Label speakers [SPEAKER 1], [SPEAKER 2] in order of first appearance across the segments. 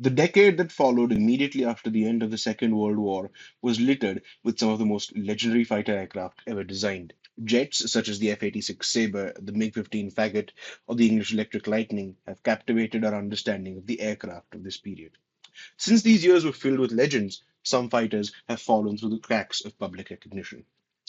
[SPEAKER 1] The decade that followed immediately after the end of the Second World War was littered with some of the most legendary fighter aircraft ever designed. Jets such as the F-86 Sabre, the MiG-15 Fagot, or the English Electric Lightning have captivated our understanding of the aircraft of this period. Since these years were filled with legends, some fighters have fallen through the cracks of public recognition.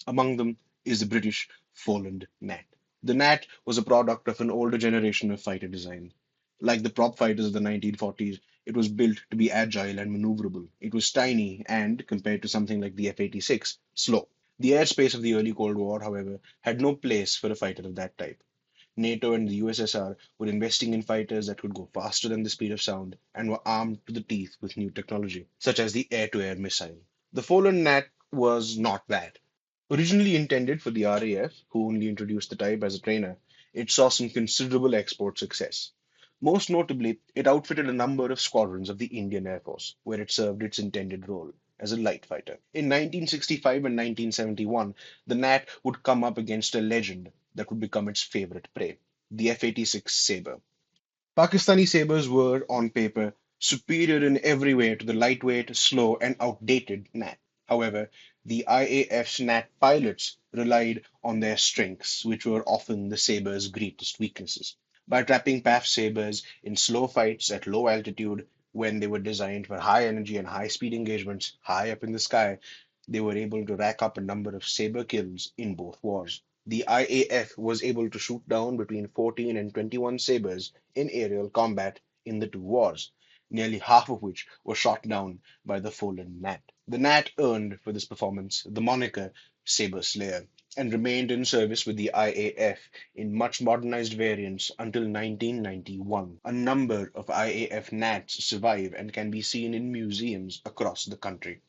[SPEAKER 1] Among them is the British Folland Gnat. The Gnat was a product of an older generation of fighter design. Like the prop fighters of the 1940s, it was built to be agile and maneuverable. It was tiny and, compared to something like the F-86, slow. The airspace of the early Cold War, however, had no place for a fighter of that type. NATO and the USSR were investing in fighters that could go faster than the speed of sound and were armed to the teeth with new technology, such as the air-to-air missile. The Folland Gnat was not that. Originally intended for the RAF, who only introduced the type as a trainer, it saw some considerable export success. Most notably, it outfitted a number of squadrons of the Indian Air Force, where it served its intended role as a light fighter. In 1965 and 1971, the Gnat would come up against a legend that would become its favorite prey, the F-86 Sabre. Pakistani Sabres were, on paper, superior in every way to the lightweight, slow, and outdated Gnat. However, the IAF's Gnat pilots relied on their strengths, which were often the Sabre's greatest weaknesses. By trapping PAF Sabres in slow fights at low altitude, when they were designed for high energy and high speed engagements high up in the sky, they were able to rack up a number of Sabre kills in both wars. The IAF was able to shoot down between 14 and 21 Sabres in aerial combat in the two wars, nearly half of which were shot down by the Folland Gnat. The Gnat earned for this performance the moniker Sabre Slayer and remained in service with the IAF in much modernized variants until 1991. A number of IAF Gnats survive and can be seen in museums across the country.